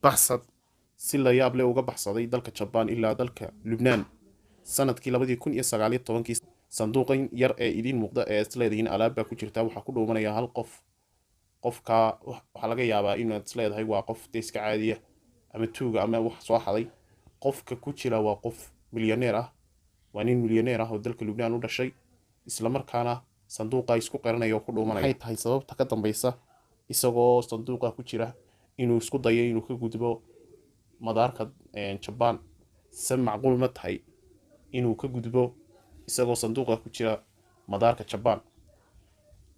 baxsad si la yaab leh uga baxsaday dalka Jabaan ilaa dalka Lubnaan sanadkii 2019. Sanduuqan yar ee idiin muuqda ee isleedihiin alaab baa ku jirta waxaa ku dhuumanaya hal qof. Qofka waxaa laga yaabaa inaad isleedahay waa qof iska caadiya ama tuuga ama wax soo xaday. Qofka ku jira waa qof milyaneer ah, waa nin milyaneer ah oo dalka Lubnaan u dhashay, isla markaana sanduuqa isku qiranaya oo ku dhuumanaya. Maxay tahay sababta ka dambaysa isagoo sanduuqa ku jira inuu isku dayo inuu ka gudbo madaarka Jabaan? Se macquul ma tahay inuu ka gudbo isagoo sanduuqa ku jira madaarka Jabaan?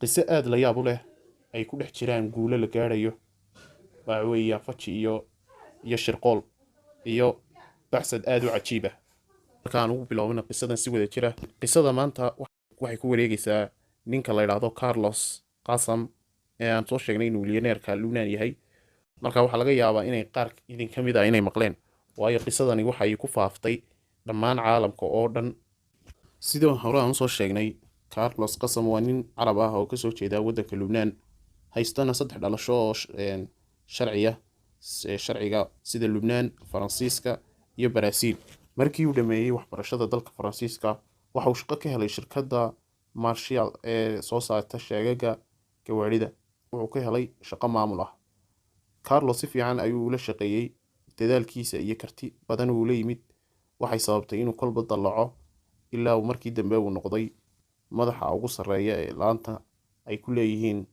qiso aad la yaab u leh ay ku dhex jiraan guulo la gaarayo baa weeyaan faji iyo shirqool iyo baxsad aad u cajiib ah. markaan ugu bilownay qisadan si wada jira, qisada maanta waxay ku wareegaysaa ninka la yidhaahdo Carlos Qasam ee aan soo sheegnay inuu milyaneerka Lubnaan yahay. marka waxaa laga yaabaa inay qaar idin ka mid ah inay maqleen, waayo qisadani waxay ku faaftay dhammaan caalamka oo dhan. sidoo hore aan soo sheegnay, Carlos Qasam waa nin carab ah oo kasoo jeeda waddanka Lubnaan, haystana 3 dhalasho oo sharciga sida Lubnaan, Faransiiska iyo Baraasiil. markii uu dhameeyay waxbarashada dalka Faransiiska, waxa uu shaqo ka helay shirkadda Marshall ee soo saarta sheegaga gawaarida. wuxuu ka helay shaqo maamul ah. Carlos si fiican ayuu ula shaqeeyay, dadaalkiisa iyo karti badan uu la yimid waxay sababtay inuu kolba dalaco ilaa uu markii dambe uu noqday madaxa ugu sarreeya ee laanta ay ku leeyihiin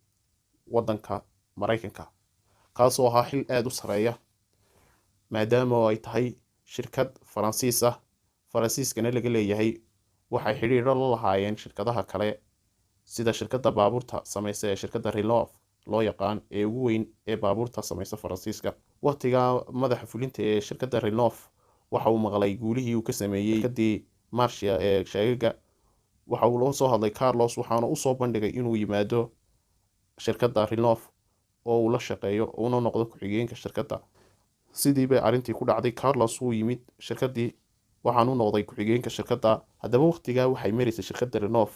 waddanka Maraykanka, kaasoo ahaa xil aad u sarreeya maadaama ay tahay shirkad Faransiis ah, Faransiiskana laga leeyahay. waxay xidhiidho la lahaayeen shirkadaha kale sida shirkadda baabuurta samaysa ee shirkadda Renault loo yaqaan ee ugu weyn ee baabuurta samaysa Faransiiska. waqtiga madaxa fulinta ee shirkadda Renault waxa uu maqlay guulihii uu ka sameeyey shirkaddii Marshall ee sheegaga. waxa uu la soo hadlay Carlos waxaana u soo bandhigay inuu yimaado shirkadda Renault oo uu la shaqeeyo uuna noqdo ku-xigeenka shirkadda. sidii bay arrintii ku dhacday, Carlos wuu yimid shirkaddii waxaanu noqday ku-xigeenka shirkadda. haddaba waqtigaa waxay maraysay shirkadda Renault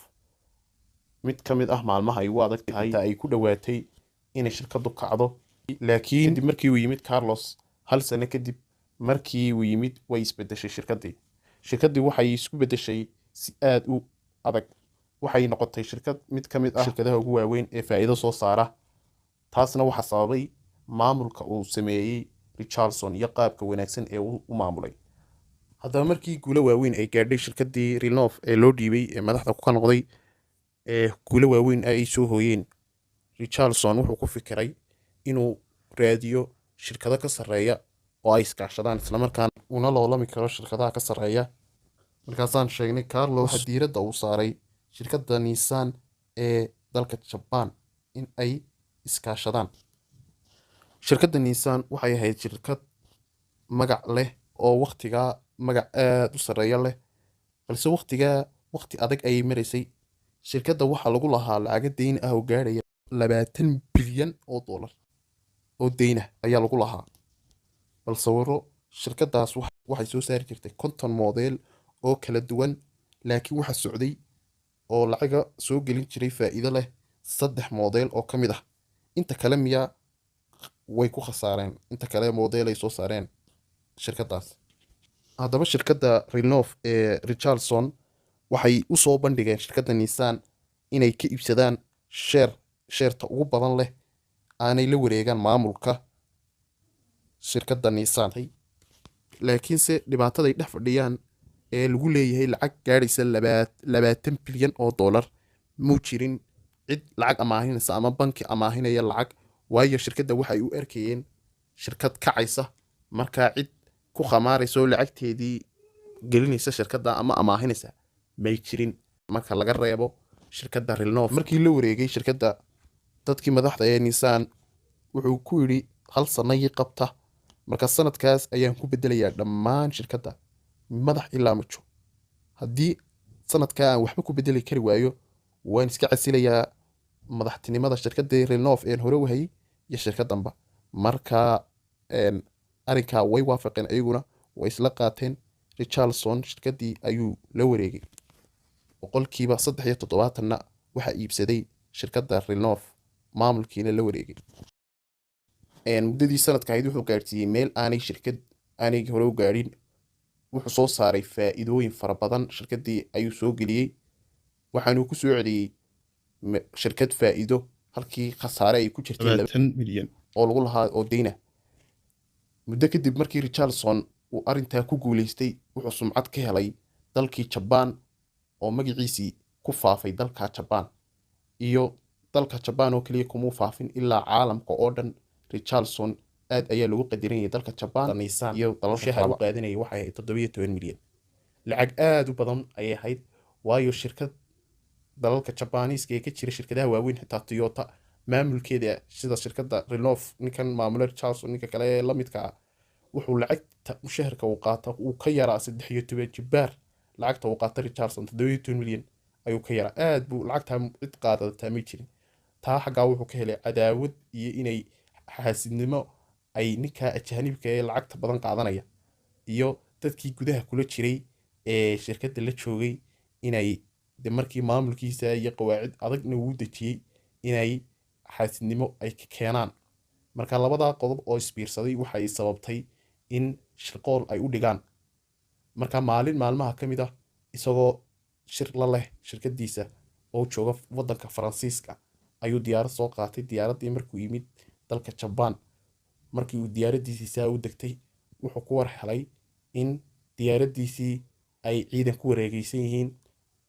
mid ka mid ah maalmaha ay ugu adag tahay ay ku dhowaatay inay shirkaddu kacdo. laakiin kadib markii uu yimid Carlos, hal sano kadib markii uu yimid way isbedeshay shirkaddii waxay isku bedeshay si aad u adag. waxay noqotay shirkad mid ka mid ah shirkadaha ugu waaweyn ee faa'iido soo saara. taasna waxaa sababay maamulka uu sameeyey Richardson iyo qaabka wanaagsan ee uu u maamulay. haddaba markii guulo waaweyn ay gaadhay shirkaddii Renault ee loo dhiibay ee madaxda ku noqday, guulo waaweyn ay soo hooyeen, Richardson wuxuu ku fikiray inuu raadiyo shirkado ka sarreeya oo ay iskaashadaan islamarkaana una loolami karo shirkadaha ka sarreeya. markaasaan sheegnay Carlos waxaa diiradda uu saaray shirkadda Nissan ee dalka Jabaan in ay iskaashadaan. shirkadda Nissan waxay ahayd shirkad magac leh oo waqtigaa magac aad u sarreeya leh, balse waqti adag ayay maraysay. shirkadda waxaa lagu lahaa lacago deyn ah oo gaadhaya 20 bilyan oo dollar oo deyn ah ayaa lagu lahaa. bal sawiro, shirkaddaas waxay soo saari jirtay 50 model oo kala duwan, laakiin waxa socday oo lacaga soo gelin jiray faa'iido leh 3 model oo ka mid ah. inta kale miyaa way ku khasaareen, inta kale model ay soo saareen shirkaddaas. haddaba shirkadda Renault ee Richardson waxay u soo bandhigeen shirkadda Nissan inay ka iibsadaan sheerta ugu badan leh aanay la wareegaan maamulka shirkadda Nissan. laakiinse dhibaataday dhex fadhiyaan ee lagu leeyahay lacag gaadhaysa 20 bilyan oo dollar muu jirin cid lacag amaahinaysa ama banki amaahinaya lacag, waayo shirkadda waxay u arkayeen shirkad kacaysa. markaa cid ku khamaaraysa oo lacagteedii gelinaysa shirkadda ama amaahinaysa may jirin marka laga reebo shirkadda Renault. markii la wareegay shirkadda, dadkii madaxda ee Nissan wuxuu ku yidhi hal sano ii qabta, marka sanadkaas ayaan ku bedelayaa dhammaan shirkadda madax ilaa majo. haddii sanadkaa aan waxba ku bedeli kari waayo, waan iska casilayaa madaxtinimada shirkadda Renault ee hore u hayay iyo shirkaddanba. marka arrinkaa way waafaqeen, ayaguna way isla qaateen. Richardson shirkaddii ayuu la wareegay, boqolkiiba 73 waxaa iibsaday shirkadda Renault, maamulkiina la wareegay. muddadii sanadka ahayd wuxuu gaarsiiyey meel aanay shirkad aanay hore u gaadhin. wuxuu soo saaray faa'iidooyin fara badan, shirkaddii ayuu soo geliyey, waxaanuu ku soo celiyey shirkad faa'iido halkii khasaare ay ku jirtay 20 milyan oo lagu lahaa oo deyna. muddo kadib markii Richarlison uu arrintaa ku guuleystay, wuxuu sumcad ka helay dalkii Jabaan oo magaciisii ku faafay dalka Jabaan, iyo dalka Jabaan oo kaliya kuma faafin ilaa caalamka oo dhan. Richarlison aad ayaa lagu qadarinayay dalka Jabaan iyo dalalka kale qaadanayay waxay ahayd 17 milyan. lacag aad u badan ayay ahayd, waayo shirkad dalalka Jabaaniiska ee ka jira shirkadaha waaweyn xitaa Toyota maamulkeeda sida shirkadda Renault, ninkan maamula Richarlison ninka kale ee la midka ah, wuxuu lacagta mushaharka uu qaata uu ka yaraa 13 jibbaar lacagta uu qaata Richarlison 17 milyan ayuu ka yaraa. aad buu lacagta cid qaadataa ma jirin. taa xaggaa wuxuu ka helay cadaawad iyo inay xaasidnimo ay ninka ajaanibka ee lacagta badan qaadanaya iyo dadkii gudaha kula jiray ee shirkadda la joogay inay markii maamulkiisa iyo qawaacid adagna uu dejiyey inay xaasidnimo ay ka keenaan. marka labadaa qodob oo isbiirsaday waxay sababtay in shirqool ay u dhigaan. marka maalin maalmaha ka mid ah, isagoo shir la leh shirkaddiisa oo jooga waddanka Faransiiska, ayuu diyaarad soo qaatay. diyaaraddii markuu yimid dalka Jabaan, markii uu diyaaraddiisii saa u degtay, wuxuu ku war helay in diyaaraddiisii ay ciidan ku wareegaysan yihiin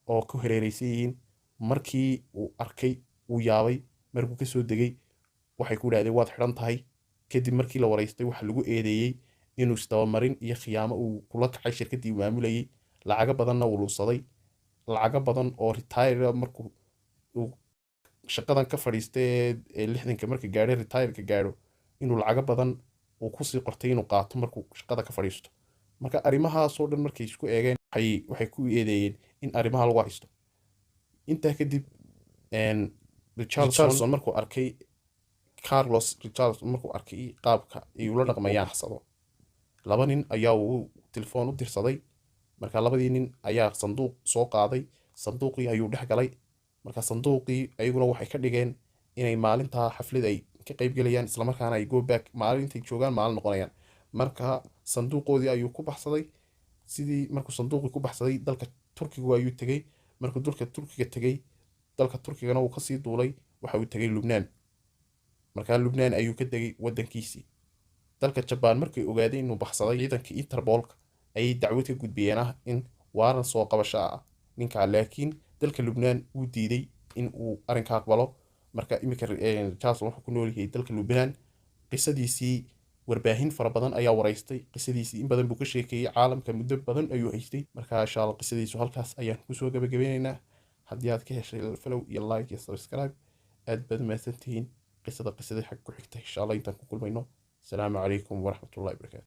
oo ku hareeraysan yihiin. markii uu arkay uu yaabay. markuu ka soo degay waxay ku yidhahdeen waad xidhan tahay. kadib markii la waraystay waxaa lagu eedeeyey inuu isdabamarin iyo khiyaamo uu kula kacay shirkaddii maamulayay, lacago badanna uu lunsaday. lacago badan oo retire markuu uu shaqadan ka fadhiistay ee 60 marka gaadhay retire-ka gaadho, inuu lacago badan uu kusii qortay inuu qaato markuu shaqada ka fadhiisto. marka arrimahaasoo dhan markay isku eegeen waxay ku eedeeyeen in arrimaha lagu haysto. intaa kadib Richarlison markuu arkay Carlos Richarlison markuu arkay qaabka ay ula dhaqmayaan xasado, laba nin ayaa uu telefoon u dirsaday. marka labadii nin ayaa sanduuq soo qaaday, sanduuqii ayuu dhex galay. marka sanduuqii ayaguna waxay ka dhigeen inay maalintaa xaflad ay ka qayb galayaan, isla markaana ay go back maalintay joogaan maalin noqonayaan. marka sanduuqoodii ayuu ku baxsaday. sidii markuu sanduuqii ku baxsaday, dalka Turkiga ayuu tegey. markuu dalka Turkiga tegey, dalka Turkigana uu kasii duulay, waxa uu tegey Lubnaan. marka Lubnaan ayuu ka degay waddankiisii. dalka Jabaan markay ogaadeen inuu baxsaday, ciidanka Interpolka ayay dacwad ka gudbiyeen ah in waaran soo qabasho ah ninka, laakiin dalka Lubnaan uu diiday in uu arrinka aqbalo. marka imika Richarlison wuxuu ku nool yahay dalka Lubnaan. qisadiisii warbaahin fara badan ayaa waraystay. qisadiisii in badan buu ka sheekeeyey, caalamka muddo badan ayuu haystay. marka insha Allah qisadiisu halkaas ayaan kusoo gabagabeynaynaa. haddii aad ka heshay follow iyo like iyo subscribe, aad baad mahadsantihiin. qisada xag ku xigta insha Allah intaan ku kulmayno. السلام عليكم ورحمة الله وبركاته.